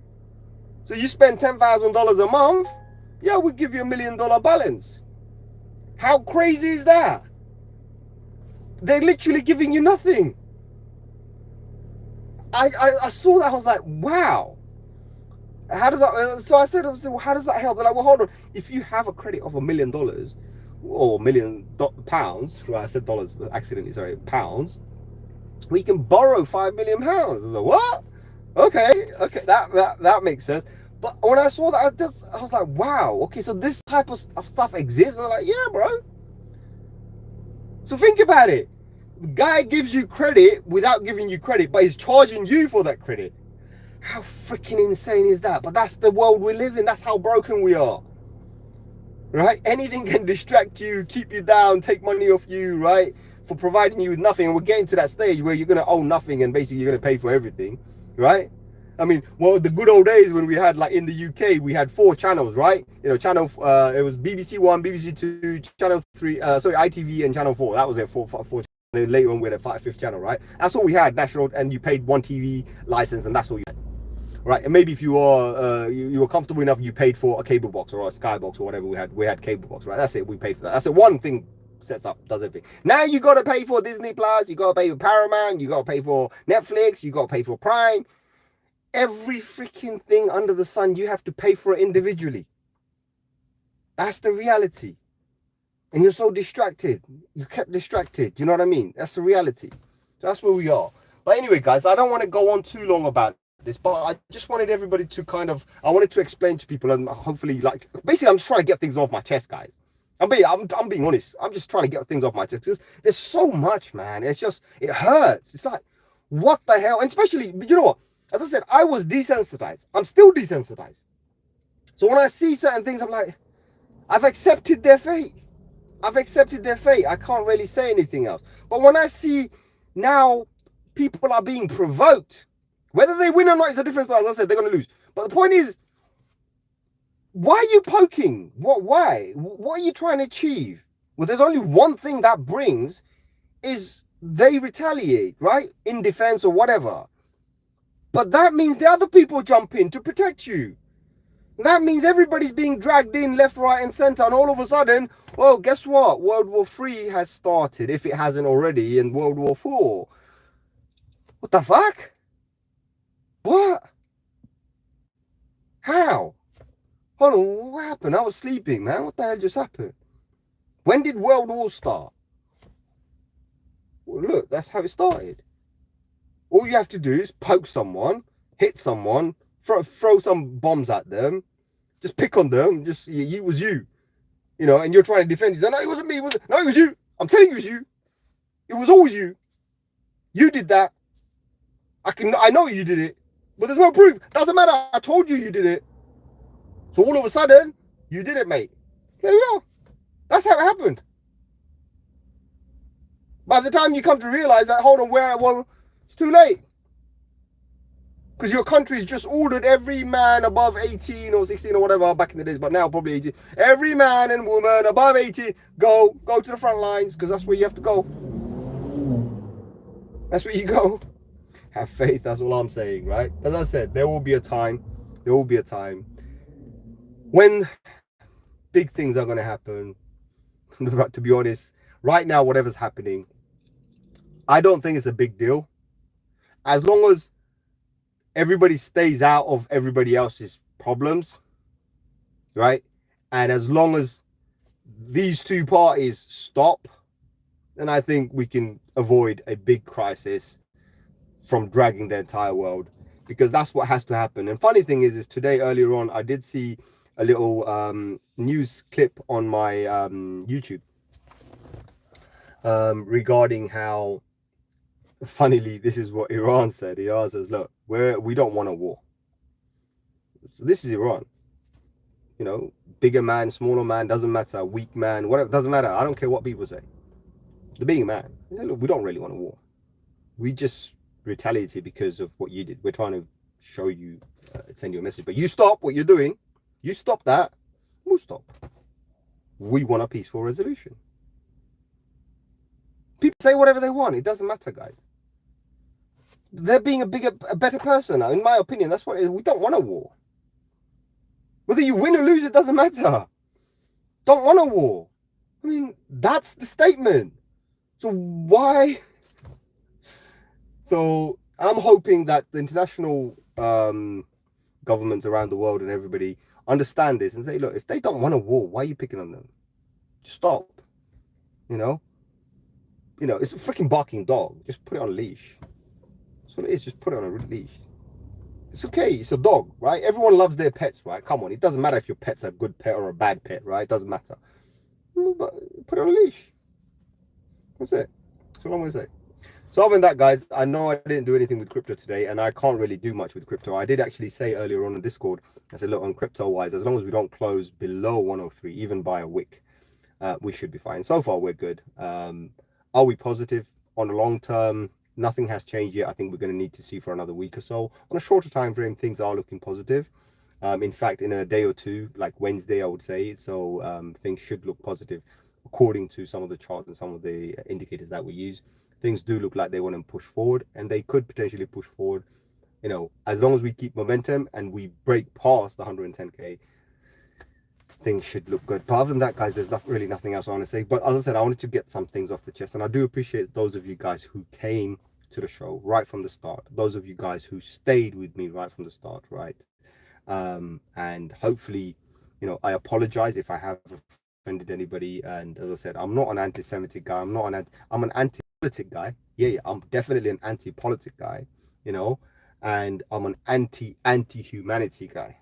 So you spend $10,000 a month, yeah, we'll give you $1 million balance. How crazy is that? They're literally giving you nothing. I saw that, I was like, wow. How does that? So I said, well, how does that help? They're like, well, hold on. If you have a credit of $1 million or £1 million pounds, right? I said dollars accidentally, sorry, pounds. We can borrow £5 million. Like, what? Okay, that makes sense. But when I saw that, I was like, wow. Okay, so this type of stuff exists. And I'm like, yeah, bro. So think about it. The guy gives you credit without giving you credit, but he's charging you for that credit. How freaking insane is that? But that's the world we live in. That's how broken we are. Right? Anything can distract you, keep you down, take money off you, right? For providing you with nothing. And we're getting to that stage where you're going to own nothing and basically you're going to pay for everything, right? I mean, well, the good old days when we had, like in the UK, we had 4 channels, right? You know, it was BBC 1, BBC 2, Channel 3, ITV and Channel 4. That was it, 4 then later on we had a 5th channel, right? That's all we had, national, and you paid 1 TV license and that's all you had. Right, and maybe if you are you were comfortable enough, you paid for a cable box or a sky box or whatever we had cable box, right? That's it, we paid for that. That's the one thing sets up, does everything. Now you got to pay for Disney Plus, you got to pay for Paramount, you got to pay for Netflix, you got to pay for Prime. Every freaking thing under the sun, you have to pay for it individually. That's the reality. And you're so distracted. You kept distracted. You know what I mean? That's the reality. So that's where we are. But anyway, guys, I don't want to go on too long about this, but I just wanted everybody to I wanted to explain to people, and hopefully, like, basically I'm just trying to get things off my chest, guys. I'm being honest. I'm just trying to get things off my chest because there's so much, man. It's just, it hurts. It's like, what the hell? And especially, you know what? As I said, I was desensitized. I'm still desensitized. So when I see certain things, I'm like, I've accepted their fate. I've accepted their fate. I can't really say anything else. But when I see now people are being provoked, whether they win or not is a different story. As I said, they're going to lose. But the point is, why are you poking? Why? What are you trying to achieve? Well, there's only one thing that brings is they retaliate, right? In defense or whatever. But that means the other people jump in to protect you. That means everybody's being dragged in left, right, and center. And all of a sudden, well, guess what? World War III has started, if it hasn't already, and World War IV. What the fuck? What? How? Hold on, what happened? I was sleeping, man. What the hell just happened? When did World War start? Well, look, that's how it started. All you have to do is poke someone, hit someone, throw some bombs at them, just pick on them, just, it was you. You know, and you're trying to defend yourself. No, it wasn't me. No, it was you. I'm telling you it was you. It was always you. You did that. I know you did it. But there's no proof. Doesn't matter. I told you you did it. So all of a sudden, you did it, mate. There we go. That's how it happened. By the time you come to realize that, hold on, well, it's too late. Because your country's just ordered every man above 18 or 16 or whatever back in the days, but now probably 18. Every man and woman above 18, go to the front lines, because that's where you have to go. That's where you go. Have faith, that's all I'm saying, right? As I said, there will be a time when big things are going to happen. To be honest, right now, whatever's happening, I don't think it's a big deal. As long as everybody stays out of everybody else's problems, right? And as long as these two parties stop, then I think we can avoid a big crisis from dragging the entire world, because that's what has to happen. And funny thing is today, earlier on, I did see a little news clip on my YouTube regarding how, funnily, this is what Iran said. Iran says, look, we don't want a war. So this is Iran. You know, bigger man, smaller man, doesn't matter, weak man, whatever, doesn't matter. I don't care what people say. The big man, look, we don't really want a war. We just retaliated because of what you did. We're trying to show you, send you a message, but you stop what you're doing. You stop that, we'll stop. We want a peaceful resolution. People say whatever they want. It doesn't matter, guys. They're being a better person. In my opinion, that's what it is. We don't want a war. Whether you win or lose, it doesn't matter. Don't want a war. I mean, that's the statement. So why? So I'm hoping that the international governments around the world and everybody understand this and say, look, if they don't want a war, why are you picking on them? Just stop. You know, it's a freaking barking dog. Just put it on a leash. That's what it is. Just put it on a leash. It's okay. It's a dog, right? Everyone loves their pets, right? Come on. It doesn't matter if your pet's a good pet or a bad pet, right? It doesn't matter. But put it on a leash. That's it. That's all I'm gonna say. So other than that, guys, I know I didn't do anything with crypto today, and I can't really do much with crypto. I did actually say earlier on Discord, I said, look, on crypto-wise, as long as we don't close below 103, even by a wick, we should be fine. So far, we're good. Are we positive on the long term? Nothing has changed yet. I think we're going to need to see for another week or so. On a shorter time frame, things are looking positive. In fact, in a day or two, like Wednesday, I would say, so things should look positive according to some of the charts and some of the indicators that we use. Things do look like they want to push forward, and they could potentially push forward, as long as we keep momentum and we break past the 110k, things should look good. But other than that, guys, there's really nothing else I want to say. But as I said, I wanted to get some things off the chest, and I do appreciate those of you guys who came to the show right from the start, those of you guys who stayed with me right from the start, right? And hopefully, I apologize if I have offended anybody. And as I said, I'm not an anti-Semitic guy. I'm an anti-politic guy. Yeah, I'm definitely an anti-politic guy, and I'm an anti-humanity guy.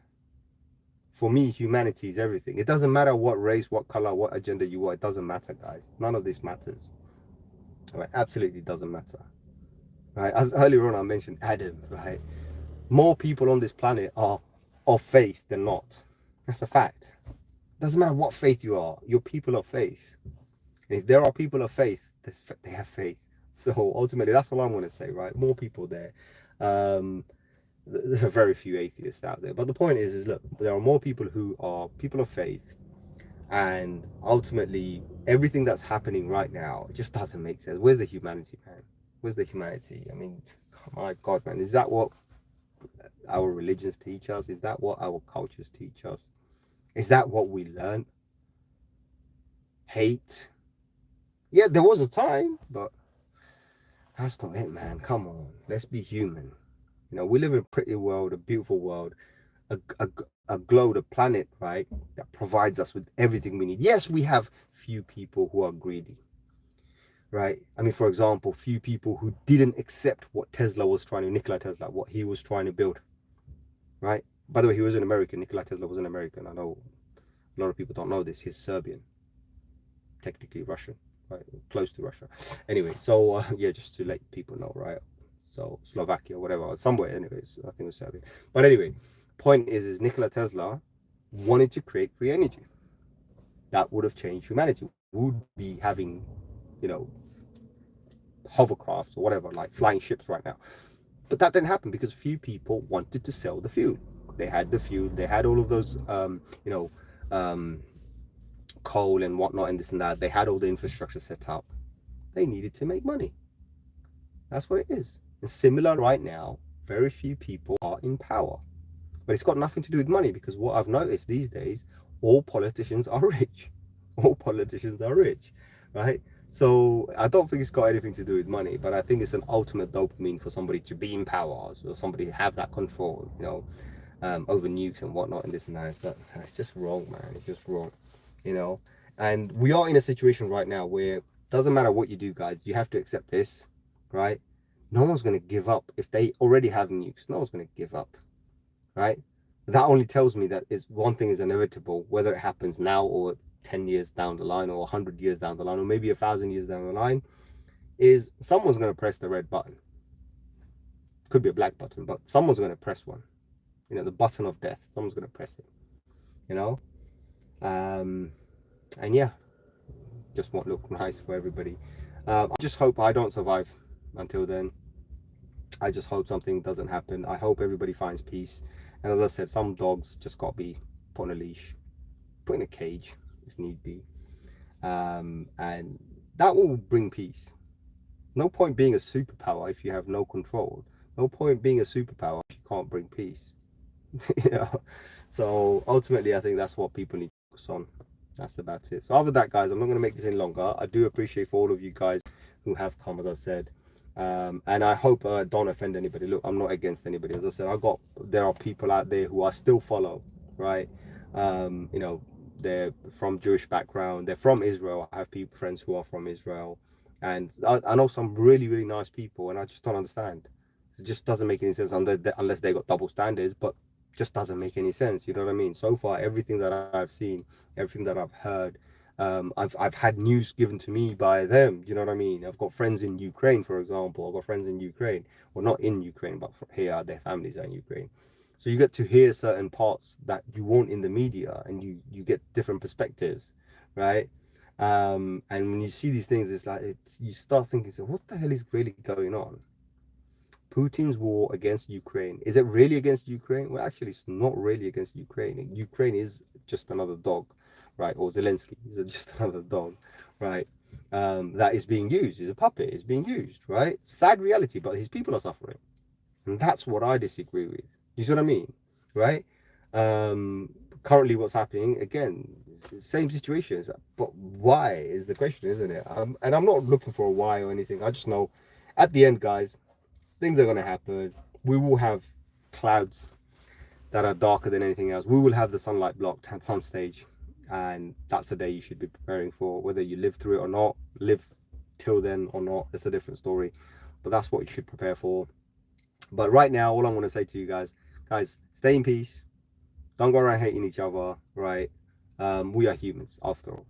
For me, humanity is everything. It doesn't matter what race, what color, what agenda you are. It doesn't matter, guys. None of this matters. Right? Absolutely doesn't matter. Right? As earlier on I mentioned Adam, right? More people on this planet are of faith than not. That's a fact. Doesn't matter what faith you are, you're people of faith. And if there are people of faith, they have faith. So ultimately, that's all I'm going to say, right? More people there. There are very few atheists out there. But the point is look, there are more people who are people of faith. And ultimately, everything that's happening right now, it just doesn't make sense. Where's the humanity, man? Where's the humanity? I mean, my God, man, is that what our religions teach us? Is that what our cultures teach us? Is that what we learn? Hate? Yeah, there was a time, but that's not it, man. Come on, let's be human. We live in a pretty world, a beautiful world, a globe, a planet, right, that provides us with everything we need. Yes, we have few people who are greedy, right? I mean, for example, few people who didn't accept what Nikola Tesla, what he was trying to build, right? By the way, he was an American. Nikola Tesla was an American. I know a lot of people don't know this. He's Serbian, technically Russian, right? Close to Russia. Anyway, so yeah, just to let people know, right? So Slovakia, whatever, somewhere. Anyways, I think it was Serbia. But anyway, point is Nikola Tesla wanted to create free energy. That would have changed humanity. We would be having, hovercrafts or whatever, like flying ships right now. But that didn't happen because few people wanted to sell the fuel. They had the fuel. They had all of those, coal and whatnot and this and that. They had all the infrastructure set up. They needed to make money. That's what it is. And similar right now, very few people are in power. But it's got nothing to do with money, because what I've noticed these days, all politicians are rich. All politicians are rich, right? So I don't think it's got anything to do with money, but I think it's an ultimate dopamine for somebody to be in power, or somebody to have that control, over nukes and whatnot and this and that. It's just wrong, man. It's just wrong, And we are in a situation right now where doesn't matter what you do, guys, you have to accept this, right? No one's going to give up. If they already have nukes, no one's going to give up, right? That only tells me that one thing is inevitable, whether it happens now or 10 years down the line or 100 years down the line or maybe 1,000 years down the line, is someone's going to press the red button. Could be a black button, but someone's going to press one. The button of death. Someone's going to press it, and yeah, just won't look nice for everybody. I just hope I don't survive until then. I just hope something doesn't happen. I hope everybody finds peace. And as I said, some dogs just got to be put on a leash, put in a cage if need be. And that will bring peace. No point being a superpower if you have no control. No point being a superpower if you can't bring peace. So ultimately, I think that's what people need to focus on. That's about it. So other than that, guys, I'm not going to make this any longer. I do appreciate for all of you guys who have come, as I said. And I hope I don't offend anybody. Look, I'm not against anybody. As I said, there are people out there who I still follow, right? They're from Jewish background. They're from Israel. I have friends who are from Israel. And I know some really, really nice people, and I just don't understand. It just doesn't make any sense unless they got double standards, but just doesn't make any sense. You know what I mean? So far, everything that I've seen, everything that I've heard, I've had news given to me by them. You know what I mean? I've got friends in Ukraine, for example. I've got friends in Ukraine, well, not in Ukraine, but here their families are in Ukraine. So you get to hear certain parts that you won't in the media, and you get different perspectives, right? And when you see these things, it's like you start thinking, so what the hell is really going on? Putin's war against Ukraine, is it really against Ukraine? Well, actually, it's not really against Ukraine. Ukraine is just another dog, right? Or Zelensky is just another dog, right? That is being used. He's a puppet. It's being used, right? Sad reality, but his people are suffering, and that's what I disagree with. You see what I mean, right? Currently, what's happening again? Same situations, but why is the question, isn't it? And I'm not looking for a why or anything. I just know, at the end, guys, things are going to happen. We will have clouds that are darker than anything else. We will have the sunlight blocked at some stage, and that's the day you should be preparing for. Whether you live through it or not, live till then or not, it's a different story, but that's what you should prepare for. But right now, all I'm going to say to you guys, stay in peace. Don't go around hating each other, right? We are humans after all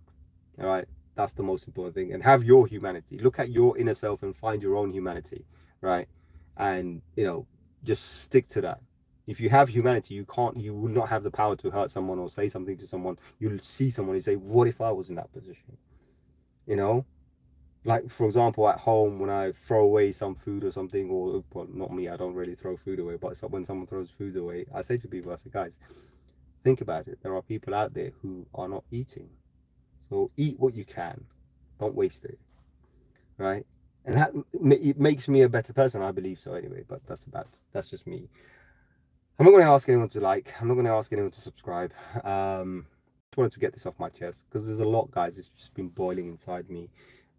right? That's the most important thing. And have your humanity. Look at your inner self and find your own humanity, right? And, just stick to that. If you have humanity, you will not have the power to hurt someone or say something to someone. You'll see someone and say, what if I was in that position? Like, for example, at home, when I throw away some food or something, or, well, not me, I don't really throw food away, but when someone throws food away, I say to people, I say, guys, think about it. There are people out there who are not eating. So eat what you can. Don't waste it, right? And that it makes me a better person. I believe so anyway, but that's just me. I'm not going to ask anyone to like. I'm not going to ask anyone to subscribe. Just wanted to get this off my chest because there's a lot, guys. It's just been boiling inside me,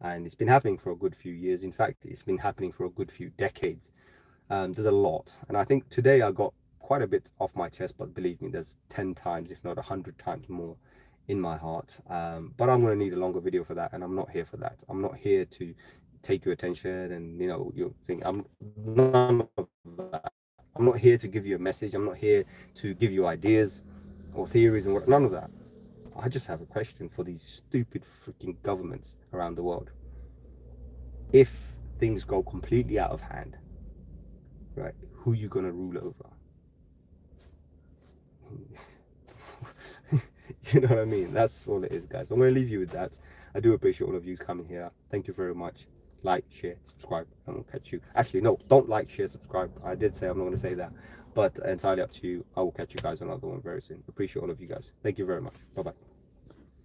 and it's been happening for a good few years. In fact, it's been happening for a good few decades. There's a lot, and I think today I got quite a bit off my chest, but believe me, there's 10 times, if not 100 times more in my heart. But I'm going to need a longer video for that, and I'm not here for that. I'm not here to take your attention and you think I'm none of that. I'm not here to give you a message. I'm not here to give you ideas or theories and none of that. I just have a question for these stupid freaking governments around the world. If things go completely out of hand, right, who are you going to rule over? You know what I mean? That's all it is, guys. I'm going to leave you with that. I do appreciate all of you coming here. Thank you very much. Like, share, subscribe, and we'll catch you. Actually, no, don't like, share, subscribe. I did say I'm not going to say that, but entirely up to you. I will catch you guys on another one very soon. Appreciate all of you guys. Thank you very much. Bye-bye.